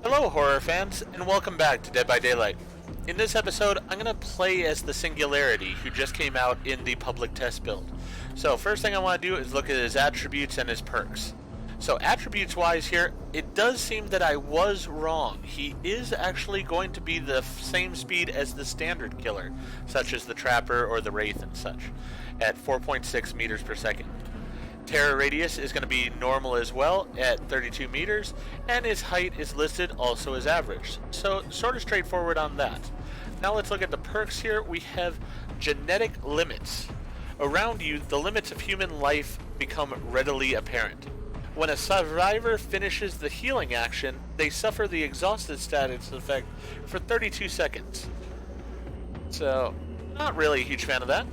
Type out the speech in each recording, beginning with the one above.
Hello horror fans, and welcome back to Dead by Daylight. In this episode, I'm going to play as the Singularity, who just came out in the public test build. So first thing I want to do is look at his attributes and his perks. So attributes wise here, it does seem that I was wrong. He is actually going to be the same speed as the standard killer, such as the Trapper or the Wraith and such, at 4.6 meters per second. Terror radius is going to be normal as well at 32 meters, and his height is listed also as average. So sort of straightforward on that. Now let's look at the perks here. We have genetic limits. Around you, the limits of human life become readily apparent. When a survivor finishes the healing action, they suffer the exhausted status effect for 32 seconds. So, not really a huge fan of that.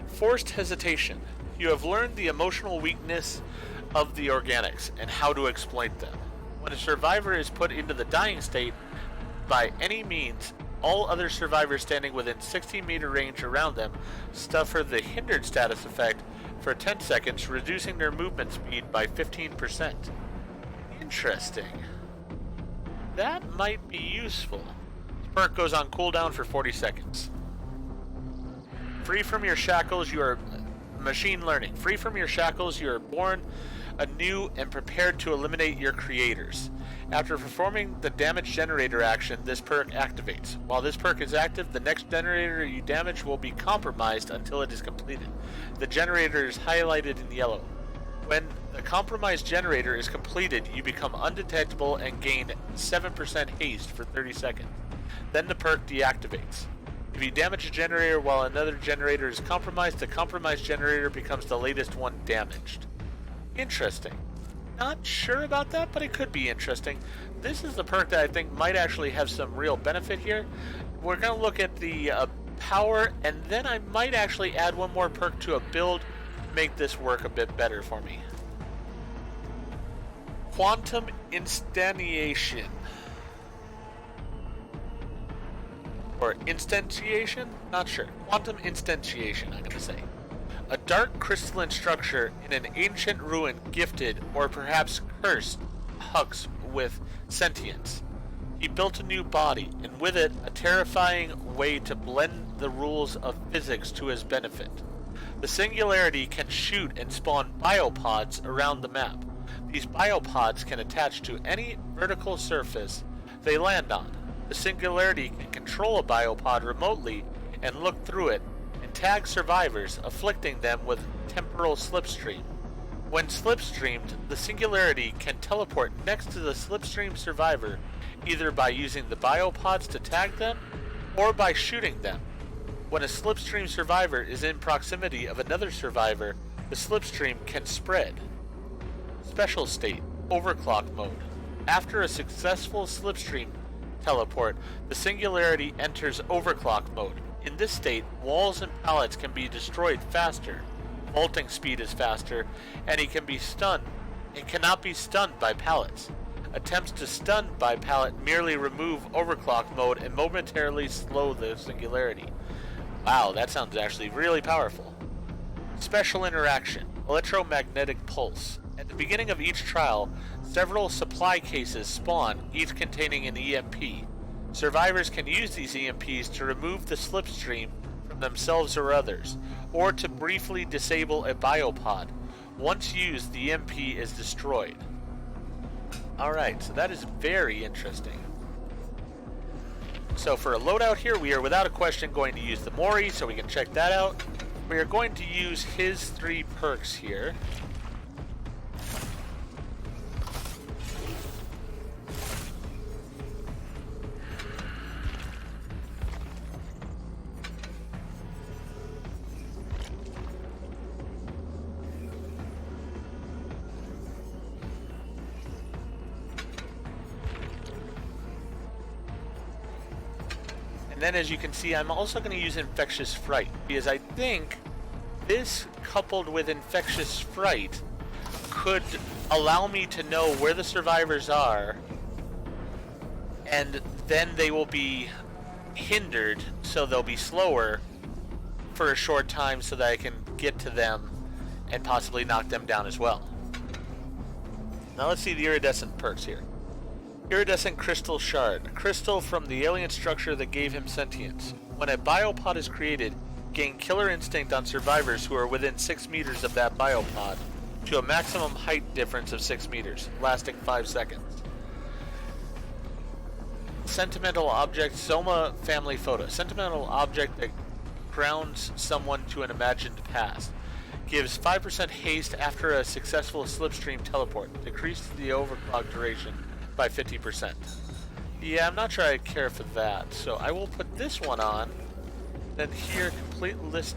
Forced hesitation. You have learned the emotional weakness of the organics and how to exploit them. When a survivor is put into the dying state, by any means, all other survivors standing within 60-meter range around them suffer the hindered status effect for 10 seconds, reducing their movement speed by 15%. Interesting. That might be useful. This perk goes on cooldown for 40 seconds. Free from your shackles, you are... Machine learning. Free from your shackles, you are born anew and prepared to eliminate your creators. After performing the damage generator action, this perk activates. While this perk is active, the next generator you damage will be compromised until it is completed. The generator is highlighted in yellow. When the compromised generator is completed, you become undetectable and gain 7% haste for 30 seconds. Then the perk deactivates. If you damage a generator while another generator is compromised, the compromised generator becomes the latest one damaged. Interesting. Not sure about that, but it could be interesting. This is the perk that I think might actually have some real benefit here. We're going to look at the power, and then I might actually add one more perk to a build to make this work a bit better for me. Quantum instantiation. Or instantiation? Not sure. Quantum instantiation, I'm going to say. A dark crystalline structure in an ancient ruin gifted, or perhaps cursed, Hux with sentience. He built a new body, and with it, a terrifying way to blend the rules of physics to his benefit. The Singularity can shoot and spawn biopods around the map. These biopods can attach to any vertical surface they land on. The Singularity can control a biopod remotely and look through it and tag survivors, afflicting them with temporal slipstream. When slipstreamed, the Singularity can teleport next to the slipstream survivor, either by using the biopods to tag them or by shooting them. When a slipstream survivor is in proximity of another survivor, the slipstream can spread. Special state, overclock mode. After a successful slipstream teleport, the Singularity enters overclock mode. In this state, walls and pallets can be destroyed faster, vaulting speed is faster, and he can be stunned. It cannot be stunned by pallets. Attempts to stun by pallet merely remove overclock mode and momentarily slow the Singularity. Wow, that sounds actually really powerful. Special interaction, electromagnetic pulse. At the beginning of each trial, several supply cases spawn, each containing an EMP. Survivors can use these EMPs to remove the slipstream from themselves or others, or to briefly disable a biopod. Once used, the EMP is destroyed. Alright, so that is very interesting. So for a loadout here, we are without a question going to use the Mori, so we can check that out. We are going to use his 3 perks here. Then, as you can see, I'm also going to use Infectious Fright, because I think this, coupled with Infectious Fright, could allow me to know where the survivors are, and then they will be hindered, so they'll be slower for a short time so that I can get to them and possibly knock them down as well. Now let's see the iridescent perks here. Iridescent crystal shard. A crystal from the alien structure that gave him sentience. When a biopod is created, gain killer instinct on survivors who are within 6 meters of that biopod to a maximum height difference of 6 meters, lasting 5 seconds. Sentimental object, Soma family photo. Sentimental object that grounds someone to an imagined past. Gives 5% haste after a successful slipstream teleport. Decreases the overclock duration by 50%. Yeah, I'm not sure I care for that, so I will put this one on. Then here, complete list,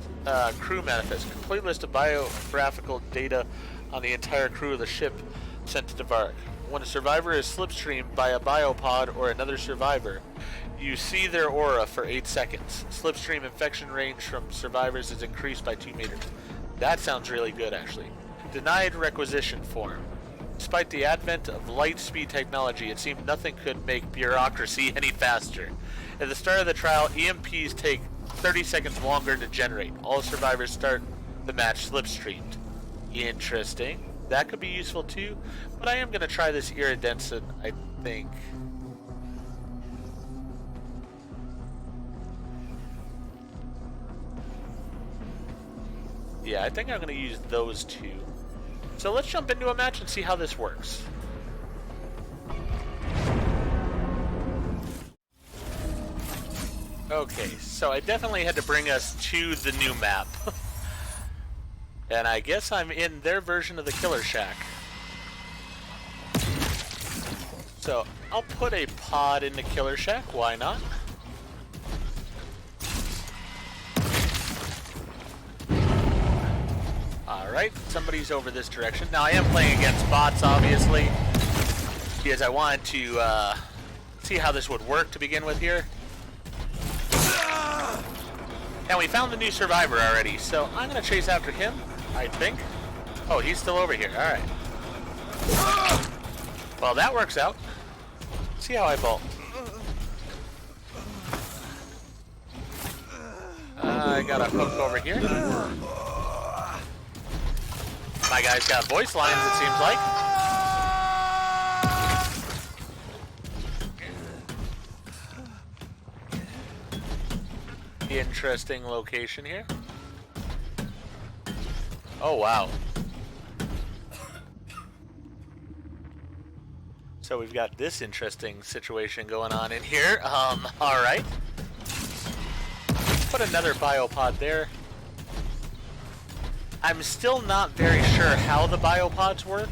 crew manifest. Complete list of biographical data on the entire crew of the ship sent to Devark. When a survivor is slipstreamed by a biopod or another survivor, you see their aura for 8 seconds. Slipstream infection range from survivors is increased by 2 meters. That sounds really good, actually. Denied requisition form. Despite the advent of light-speed technology, it seemed nothing could make bureaucracy any faster. At the start of the trial, EMPs take 30 seconds longer to generate. All survivors start the match slipstreamed. Interesting. That could be useful too, but I am going to try this iridescent, I think. Yeah, I think I'm going to use those two. So let's jump into a match and see how this works. Okay, so I definitely had to bring us to the new map. And I guess I'm in their version of the Killer Shack. So I'll put a pod in the Killer Shack, why not? Alright, somebody's over this direction. Now I am playing against bots, obviously, because I wanted to see how this would work to begin with here. And we found the new survivor already, so I'm going to chase after him, I think. Oh, he's still over here, alright. Well, that works out. See how I bolt. I got a hook over here. My guy's got voice lines, it seems like. Interesting location here. Oh, wow. So we've got this interesting situation going on in here. Alright. Put another biopod there. I'm still not very sure how the biopods work.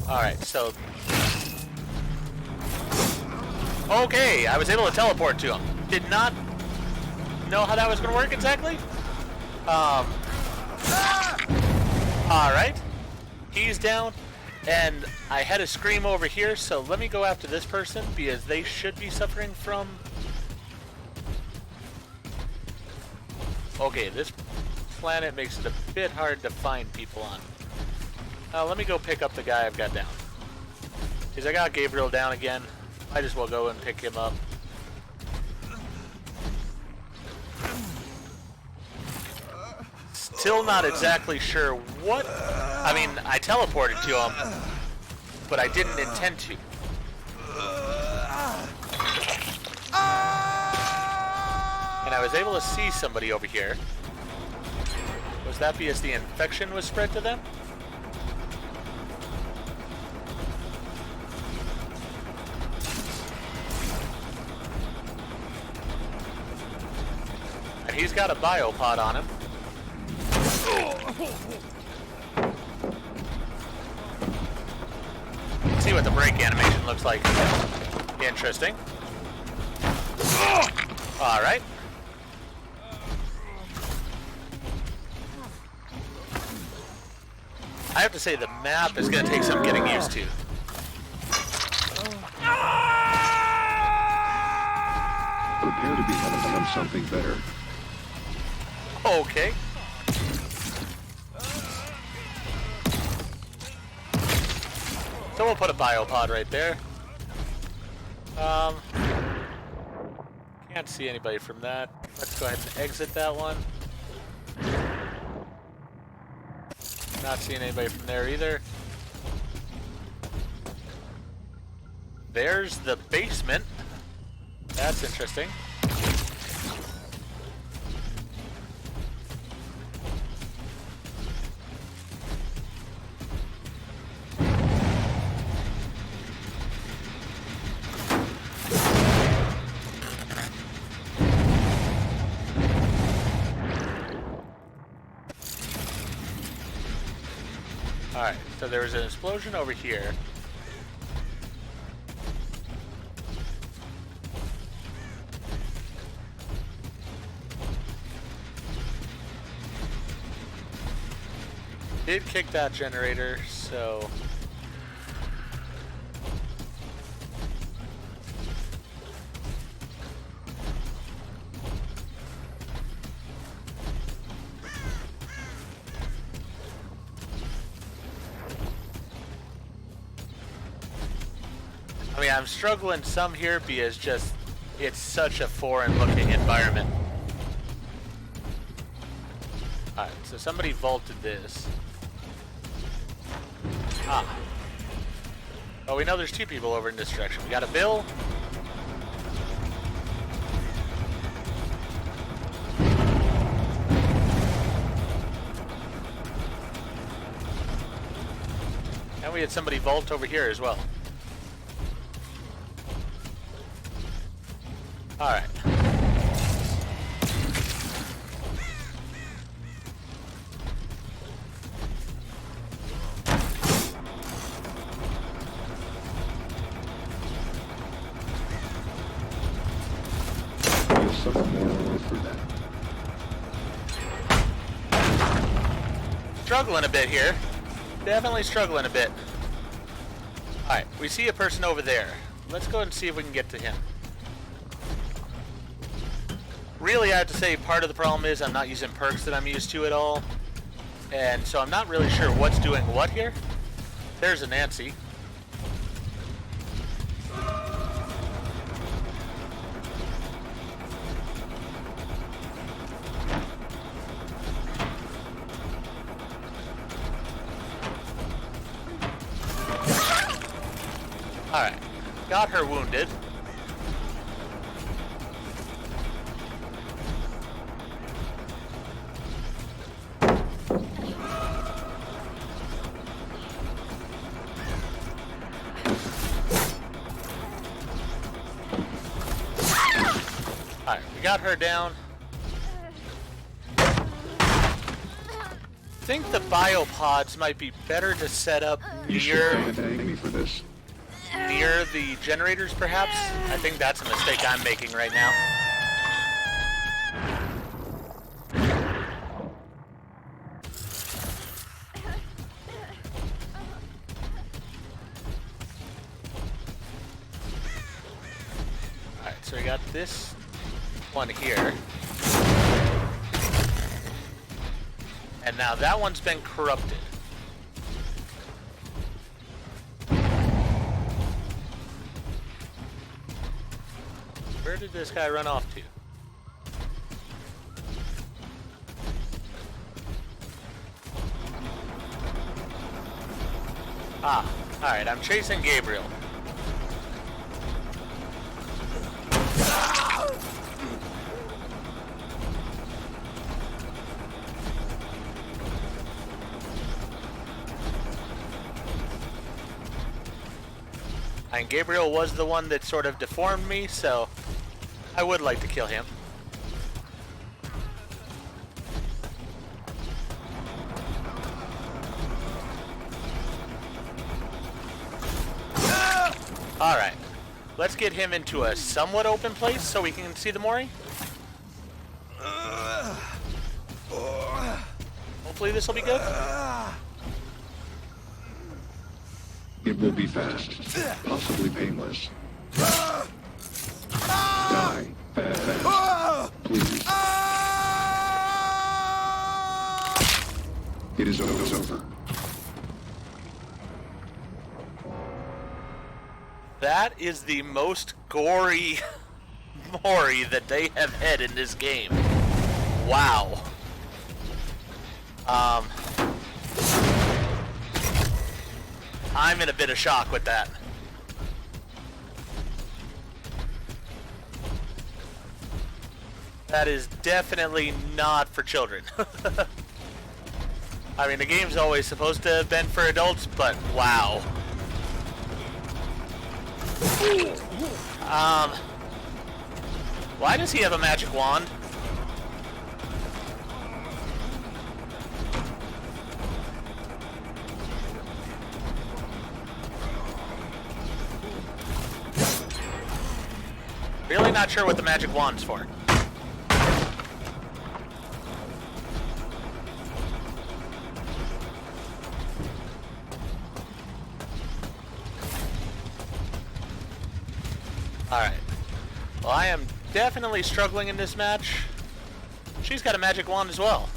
Alright, so... Okay, I was able to teleport to him. Did not know how that was going to work exactly. Alright. He's down. And I had a scream over here, so let me go after this person, because they should be suffering from... Okay, this planet makes it a bit hard to find people on. Let me go pick up the guy I've got down. Because I got Gabriel down again. Might as well go and pick him up. Still not exactly sure what... I mean, I teleported to him, but I didn't intend to. And I was able to see somebody over here. Was that because the infection was spread to them? And he's got a biopod on him. See what the break animation looks like. Interesting. Alright. I have to say the map is going to take some getting used to. Prepare to become something better. Okay. So we'll put a biopod right there. Can't see anybody from that. Let's go ahead and exit that one. Not seeing anybody from there either. There's the basement. That's interesting. Alright, so there was an explosion over here. Did kick that generator, so... I mean, I'm struggling some here because just, it's such a foreign looking environment. Alright, so somebody vaulted this. Ah. Oh, we know there's two people over in this direction. We got a Bill. And we had somebody vault over here as well. Alright. You'll suffer more for that. Struggling a bit here. Definitely struggling a bit. Alright, we see a person over there. Let's go and see if we can get to him. Really, I have to say, part of the problem is I'm not using perks that I'm used to at all. And so I'm not really sure what's doing what here. There's a Nancy. Alright, got her wounded. Alright, we got her down. I think the biopods might be better to set up You should near thank me for this. the generators, perhaps? I think that's a mistake I'm making right now. Alright, so we got this one here. And now that one's been corrupted. Where did this guy run off to? Ah, alright, I'm chasing Gabriel. And Gabriel was the one that sort of deformed me, so I would like to kill him. Alright, let's get him into a somewhat open place so we can see the Mori. Hopefully this will be good. It will be fast, possibly painless. Die fast, please. It is over. That is the most gory Mori that they have had in this game. Wow. I'm in a bit of shock with that. That is definitely not for children. I mean, the game's always supposed to have been for adults, but wow. Why does he have a magic wand? Really not sure what the magic wand's for. Alright. Well, I am definitely struggling in this match. She's got a magic wand as well.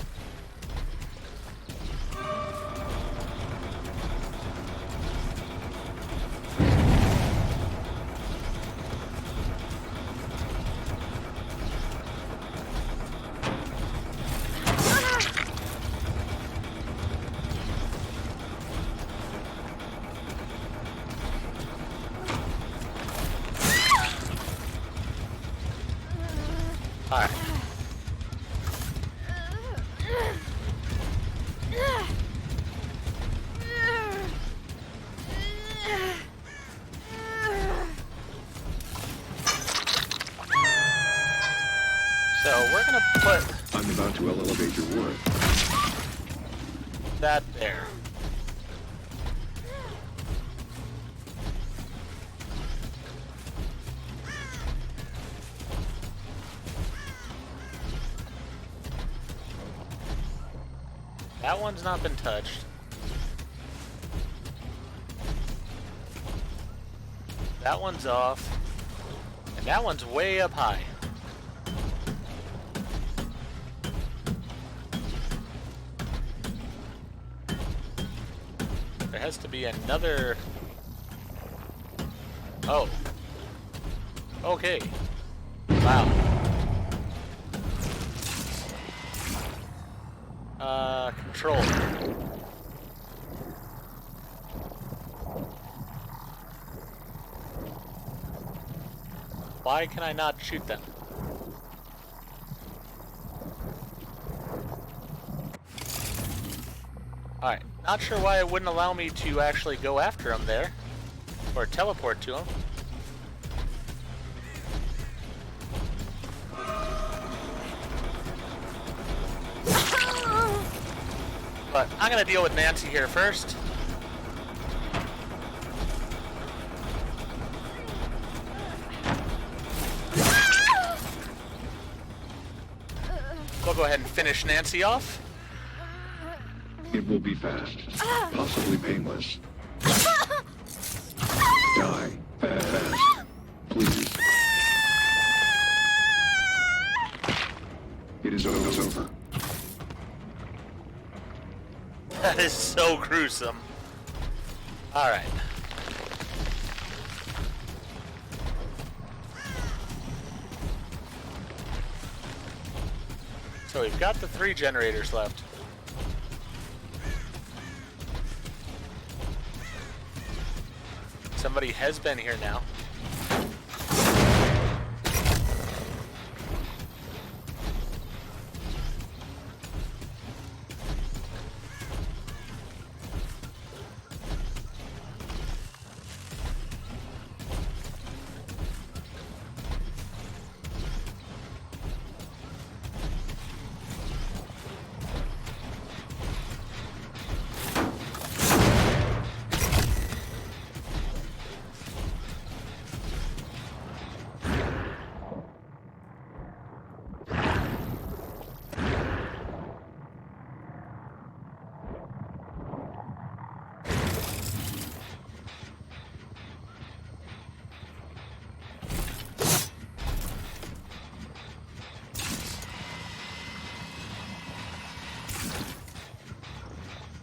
Alright. So we're gonna put I'm about to elevate your worth. that there. That one's not been touched. That one's off. And that one's way up high. There has to be another... Oh. Okay. Wow. Control. Why can I not shoot them? Alright, not sure why it wouldn't allow me to actually go after him there. Or teleport to him. But I'm gonna deal with Nancy here first. We'll go ahead and finish Nancy off. It will be fast, possibly painless. Die. Fast. Please. It is over. That is so gruesome. Alright. So we've got the 3 generators left. Somebody has been here now.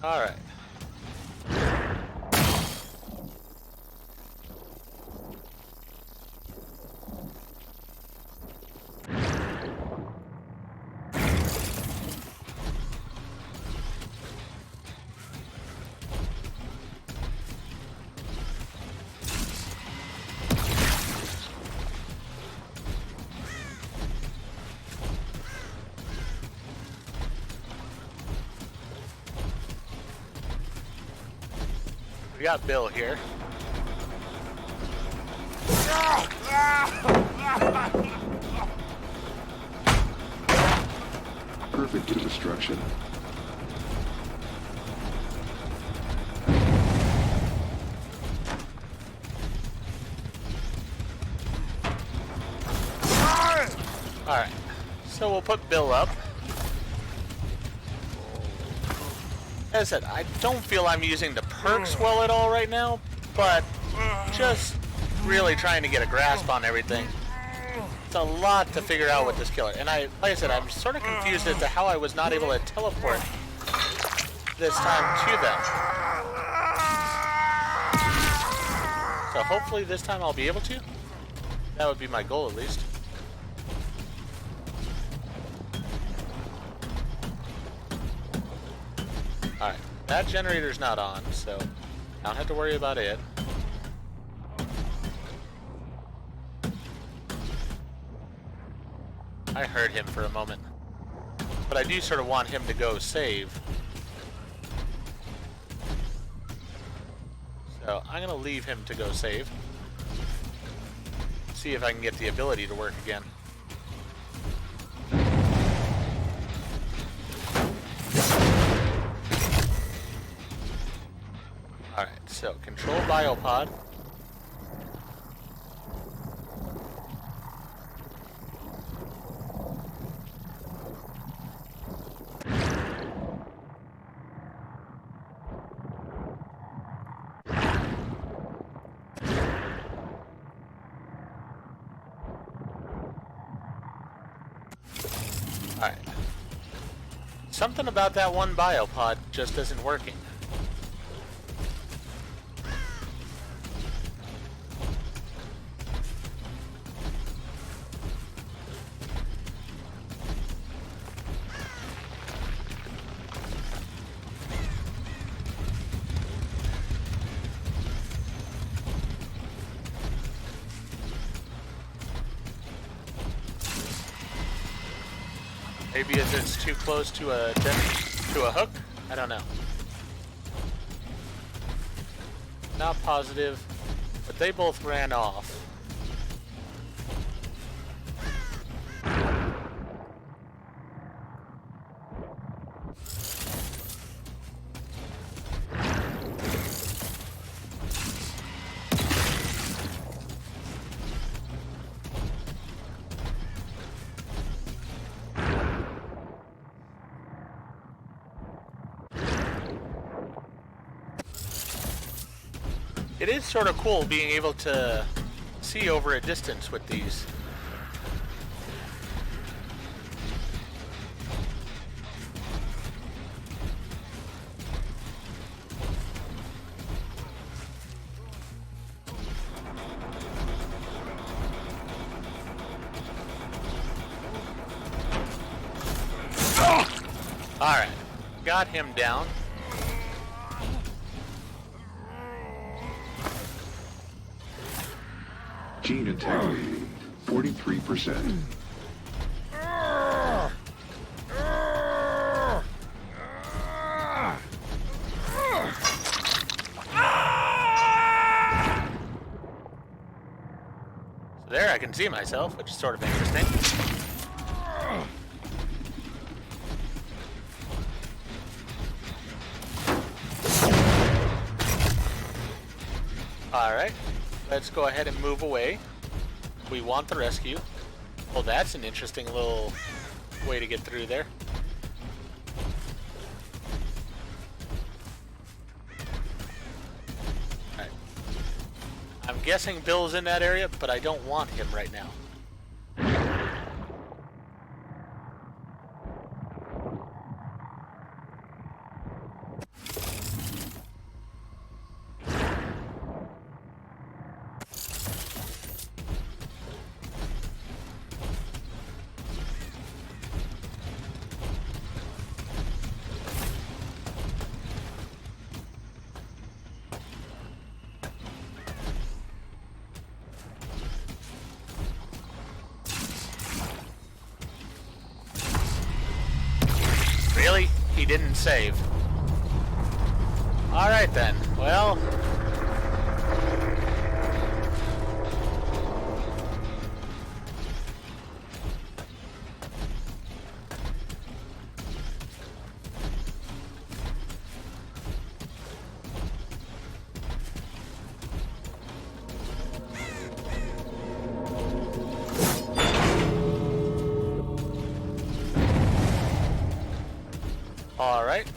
All right. We got Bill here. Perfect to destruction. Alright, so we'll put Bill up. As I said, I don't feel I'm using the perks well at all right now, but just really trying to get a grasp on everything. It's a lot to figure out with this killer, and like I said, I'm sort of confused as to how I was not able to teleport this time to them. So hopefully this time I'll be able to. That would be my goal at least. Alright, that generator's not on, so I don't have to worry about it. I heard him for a moment. But I do sort of want him to go save. So I'm going to leave him to go save. See if I can get the ability to work again. Alright, so control biopod. Alright. Something about that one biopod just isn't working. Maybe as it's too close to a hook? I don't know. Not positive, but they both ran off. It is sort of cool being able to see over a distance with these. Alright, got him down. Gene integrity, 43%. So there I can see myself, which is sort of interesting. Alright, let's go ahead and move away. We want the rescue. Well, that's an interesting little way to get through there. Alright. I'm guessing Bill's in that area, but I don't want him right now. Really? He didn't save. Alright then. Well, Alright.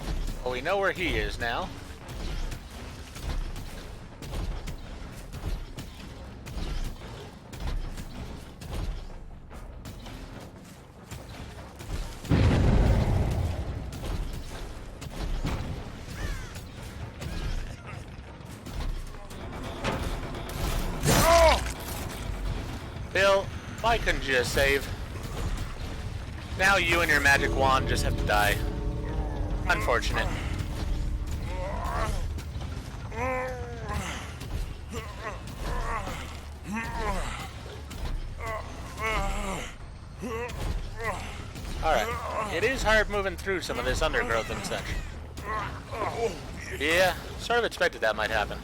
Well, we know where he is now. Bill, why couldn't you just save? Now you and your magic wand just have to die. Unfortunate. Alright. It is hard moving through some of this undergrowth and such. Yeah, sort of expected that might happen.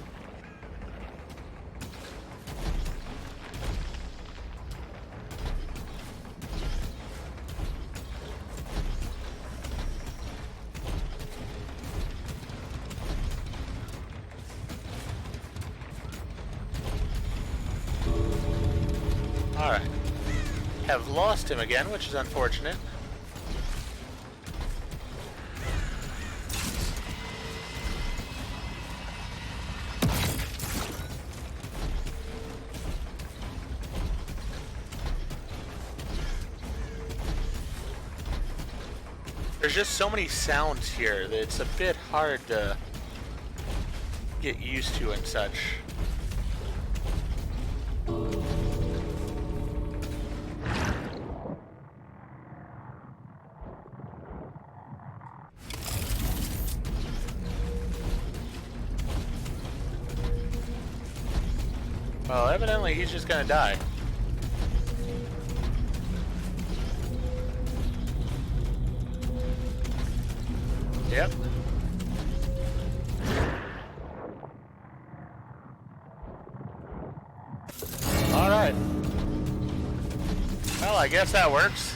Alright. Have lost him again, which is unfortunate. There's just so many sounds here that it's a bit hard to get used to and such. Well, evidently he's just gonna die. Yep. Alright. Well, I guess that works.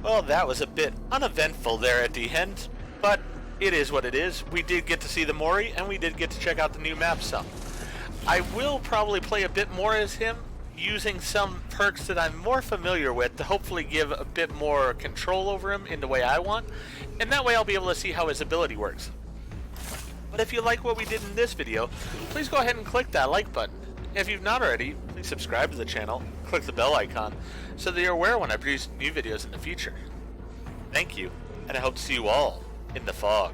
Well, that was a bit uneventful there at the end, but it is what it is. We did get to see the Mori, and we did get to check out the new map some. I will probably play a bit more as him, using some perks that I'm more familiar with to hopefully give a bit more control over him in the way I want, and that way I'll be able to see how his ability works. But if you like what we did in this video, please go ahead and click that like button. If you've not already, please subscribe to the channel, click the bell icon, so that you're aware when I produce new videos in the future. Thank you, and I hope to see you all in the fog.